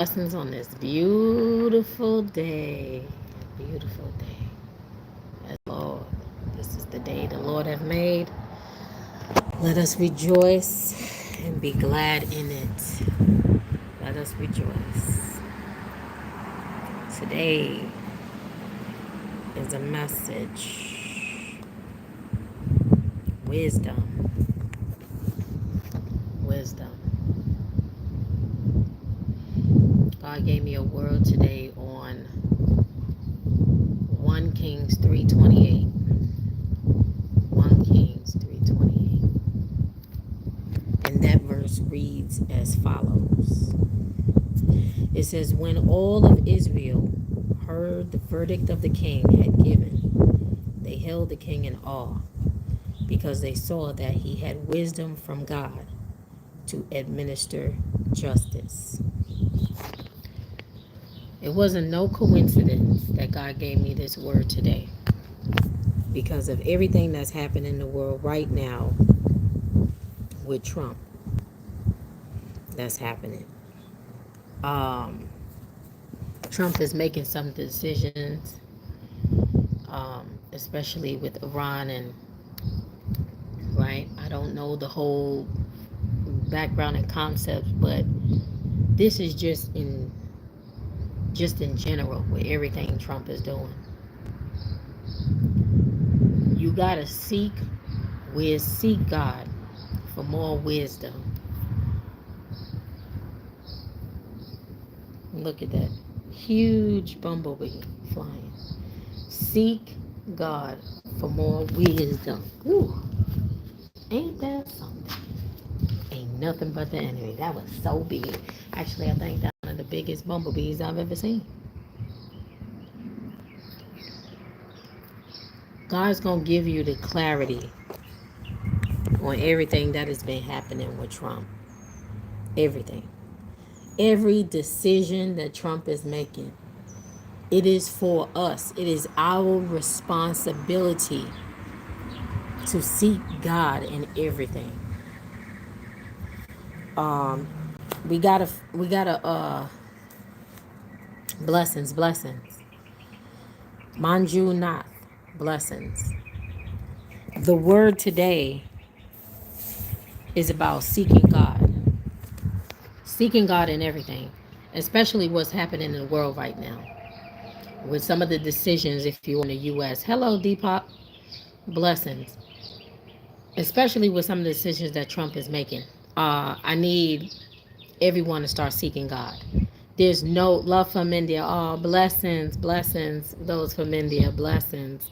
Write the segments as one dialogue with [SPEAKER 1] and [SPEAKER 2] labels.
[SPEAKER 1] Blessings on this beautiful day. Beautiful day. Yes, Lord, this is the day the Lord have made. Let us rejoice and be glad in it. Let us rejoice. Today is a message. Wisdom. Wisdom. God gave me a word today on 1 Kings 3:28. 1 Kings 3:28. And that verse reads as follows. It says, when all of Israel heard the verdict of the king had given, they held the king in awe, because they saw that he had wisdom from God to administer justice. It wasn't no coincidence that God gave me this word today, because of everything that's happening in the world right now with Trump. That's happening. Trump is making some decisions, especially with Iran, and right. I don't know the whole background and concepts, but this is just in general with everything Trump is doing. You gotta seek God for more wisdom. Look at that huge bumblebee flying. Seek God for more wisdom. Ooh, ain't that something? Ain't nothing but the enemy. That was so big. Actually, I think that's one of the biggest bumblebees I've ever seen. God's gonna give you the clarity on everything that has been happening with Trump. Everything. Every decision that Trump is making. It is for us. It is our responsibility to seek God in everything. Um, we gotta blessings. Manju Nath, blessings. The word today is about seeking God. Seeking God in everything, especially what's happening in the world right now. With some of the decisions, if you're in the U.S. Hello, Deepak. Blessings. Especially with some of the decisions that Trump is making. I need everyone to start seeking God. There's no love from India. Oh, blessings, blessings. Those from India, blessings.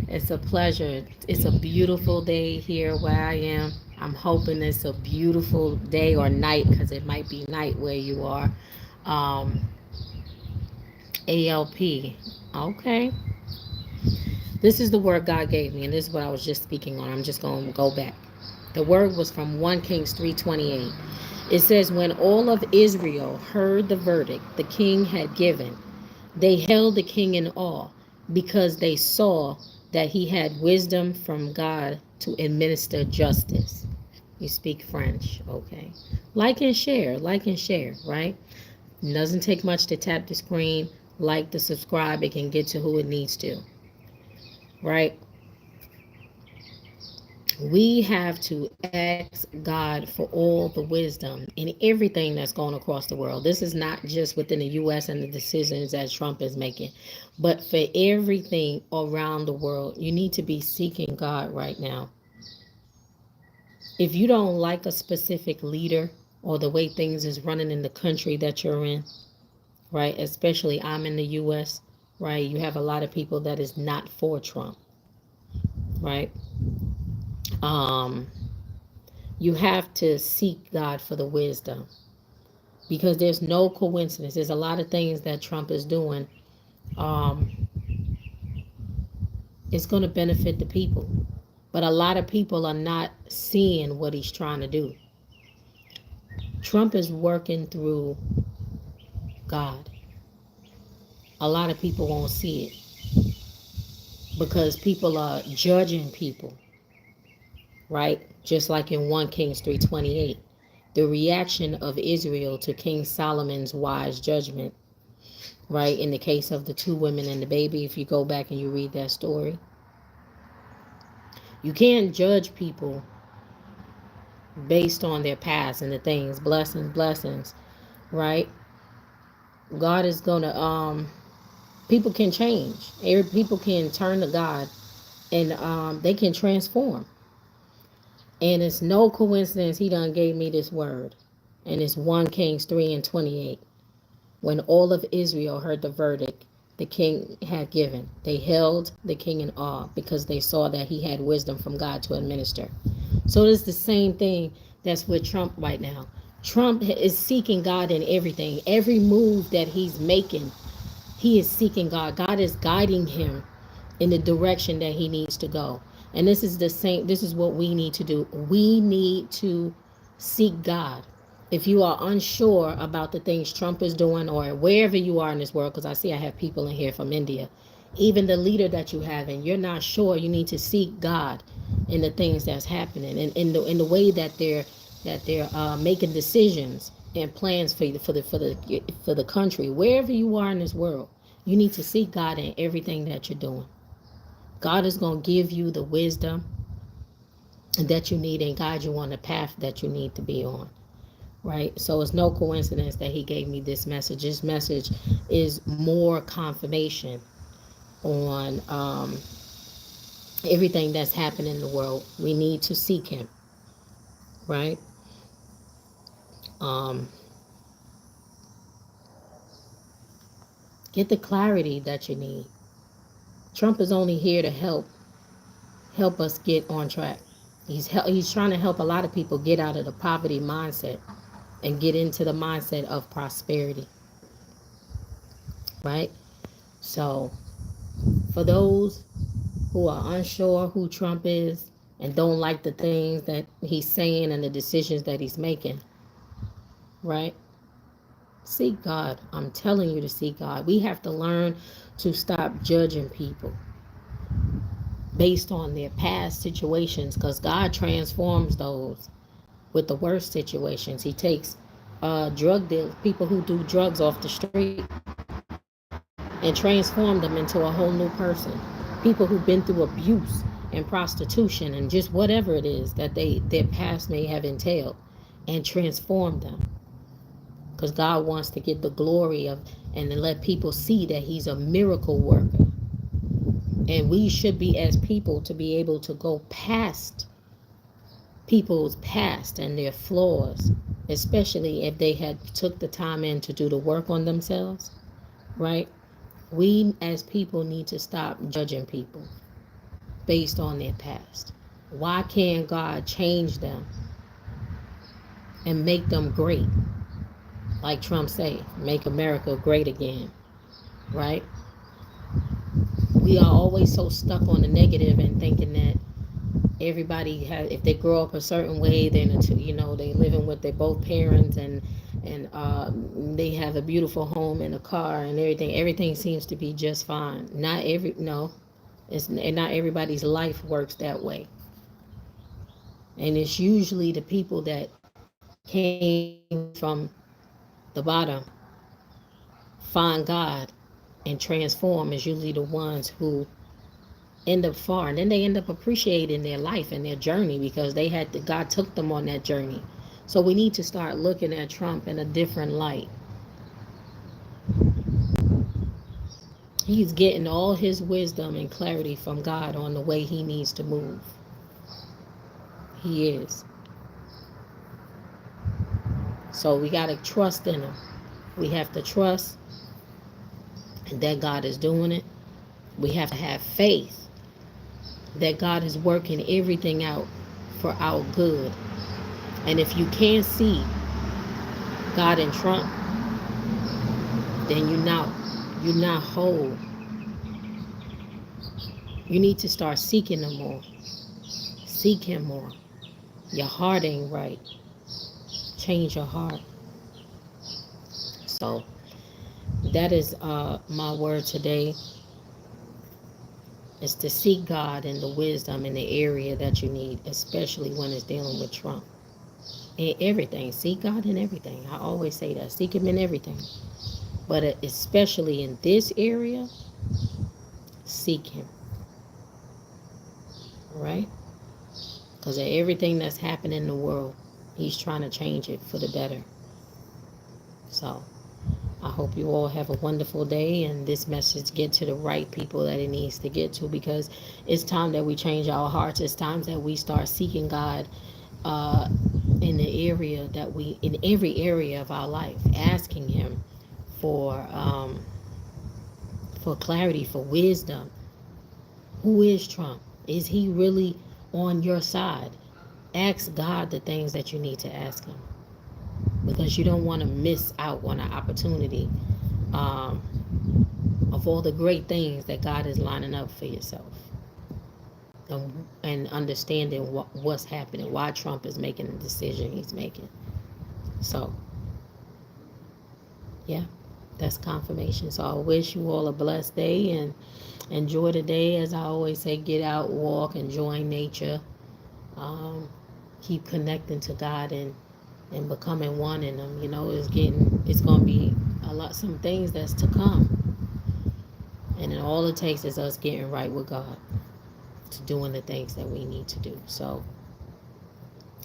[SPEAKER 1] It's a pleasure. It's a beautiful day here where I am. I'm hoping it's a beautiful day or night, because it might be night where you are. Um, ALP. Okay. This is the word God gave me, and this is what I was just speaking on. I'm just going to go back. The word was from 1 Kings 3:28. It says, when all of Israel heard the verdict the king had given, they held the king in awe, because they saw that he had wisdom from God to administer justice. You speak French, okay. Like and share, right? It doesn't take much to tap the screen, like to subscribe. It can get to who it needs to, right? We have to ask God for all the wisdom in everything that's going across the world. This is not just within the U.S. and the decisions that Trump is making, but for everything around the world. You need to be seeking God right now. If you don't like a specific leader or the way things is running in the country that you're in, right? Especially I'm in the U.S., right? You have a lot of people that is not for Trump, right? Um, you have to seek God for the wisdom, because there's no coincidence. There's a lot of things that Trump is doing. Um, it's going to benefit the people, but a lot of people are not seeing what he's trying to do. Trump is working through God. A lot of people won't see it because people are judging people, right? Just like in 1 Kings 3:28. the reaction of Israel to King Solomon's wise judgment, right? In the case of the two women and the baby, if you go back and you read that story, you can't judge people based on their past and the things, blessings, right? God is gonna, people can change. People can turn to God, and they can transform. And it's no coincidence he done gave me this word. And it's 1 Kings 3:28. When all of Israel heard the verdict the king had given, they held the king in awe because they saw that he had wisdom from God to administer. So it's the same thing that's with Trump right now. Trump is seeking God in everything. Every move that he's making, he is seeking God. God is guiding him in the direction that he needs to go. And this is the same, this is what we need to do. We need to seek God. If you are unsure about the things Trump is doing, or wherever you are in this world, because I see I have people in here from India, even the leader that you have, and you're not sure, you need to seek God in the things that's happening, and in the way that they're making decisions and plans for the country. Wherever you are in this world, you need to seek God in everything that you're doing. God is going to give you the wisdom that you need and guide you on the path that you need to be on, right? So it's no coincidence that he gave me this message. This message is more confirmation on everything that's happening in the world. We need to seek him, right? Um, get the clarity that you need. Trump is only here to help us get on track. He's trying to help a lot of people get out of the poverty mindset and get into the mindset of prosperity, right? So for those who are unsure who Trump is and don't like the things that he's saying and the decisions that he's making, right? Seek God. I'm telling you to seek God. We have to learn to stop judging people based on their past situations, because God transforms those with the worst situations. He takes drug dealers, people who do drugs off the street, and transform them into a whole new person. People who've been through abuse and prostitution and just whatever it is that their past may have entailed, and transform them. Because God wants to get the glory of, and to let people see that he's a miracle worker. And we should be, as people, to be able to go past people's past and their flaws, especially if they had took the time in to do the work on themselves, right? We as people need to stop judging people based on their past. Why can't God change them and make them great? Like Trump say, make America great again, right? We are always so stuck on the negative and thinking that everybody has, if they grow up a certain way, then they living with their both parents, and they have a beautiful home and a car and everything seems to be just fine. Not everybody's life works that way. And it's usually the people that came from the bottom, find God and transform, is usually the ones who end up far, and then they end up appreciating their life and their journey because God took them on that journey. So we need to start looking at Trump in a different light. He's getting all his wisdom and clarity from God on the way he needs to move. He is. So we got to trust in him. We have to trust that God is doing it. We have to have faith that God is working everything out for our good. And if you can't see God in Trump, then you're not whole. You need to start seeking him more. Seek him more. Your heart ain't right. Change your heart. So that is my word today, is to seek God and the wisdom in the area that you need, especially when it's dealing with Trump. In everything. Seek God in everything. I always say that. Seek Him in everything. But especially in this area, seek Him. All right? Because of everything that's happening in the world, He's trying to change it for the better. So I hope you all have a wonderful day, and this message get to the right people that it needs to get to, because it's time that we change our hearts. It's time that we start seeking God uh, in every area of our life, asking Him for clarity, for wisdom. Who is Trump? Is he really on your side? Ask God the things that you need to ask Him, because you don't want to miss out on an opportunity um, of all the great things that God is lining up for yourself, and understanding what's happening, why Trump is making the decision he's making. So, yeah, that's confirmation. So I wish you all a blessed day and enjoy the day. As I always say, get out, walk, enjoy nature. Um, Keep connecting to God and becoming one in Him. You know, it's going to be some things that's to come. And then all it takes is us getting right with God, to doing the things that we need to do. So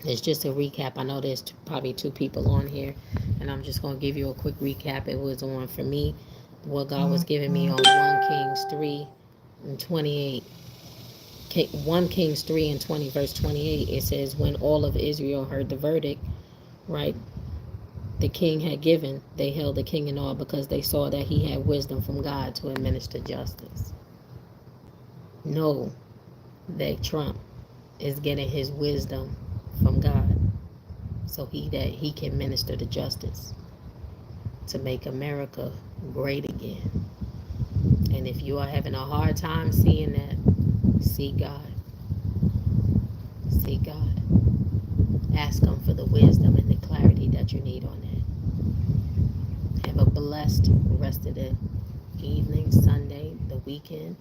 [SPEAKER 1] it's just a recap. I know there's probably two people on here, and I'm just going to give you a quick recap. It was on, for me, what God was giving me on 1 Kings 3 and 28. 1 Kings 3 and 20, verse 28, it says, when all of Israel heard the verdict, right, the king had given, they held the king in awe, because they saw that he had wisdom from God to administer justice. Know that Trump is getting his wisdom from God, so that he can minister the justice to make America great again. And if you are having a hard time seeing that, seek God. Seek God. Ask Him for the wisdom and the clarity that you need on that. Have a blessed rest of the evening, Sunday, the weekend.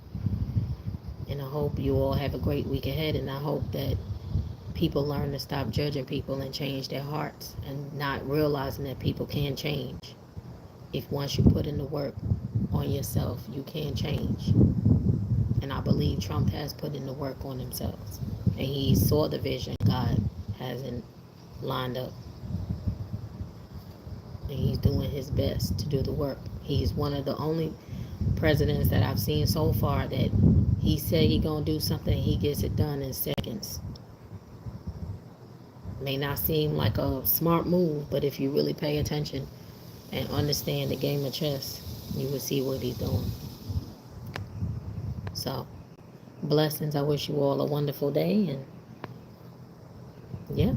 [SPEAKER 1] And I hope you all have a great week ahead. And I hope that people learn to stop judging people and change their hearts, and not realizing that people can change. If once you put in the work on yourself, you can change. And I believe Trump has put in the work on himself. And he saw the vision God hasn't lined up. And he's doing his best to do the work. He's one of the only presidents that I've seen so far that he said he gonna do something, he gets it done in seconds. May not seem like a smart move, but if you really pay attention and understand the game of chess, you will see what he's doing. So, blessings. I wish you all a wonderful day, and yeah.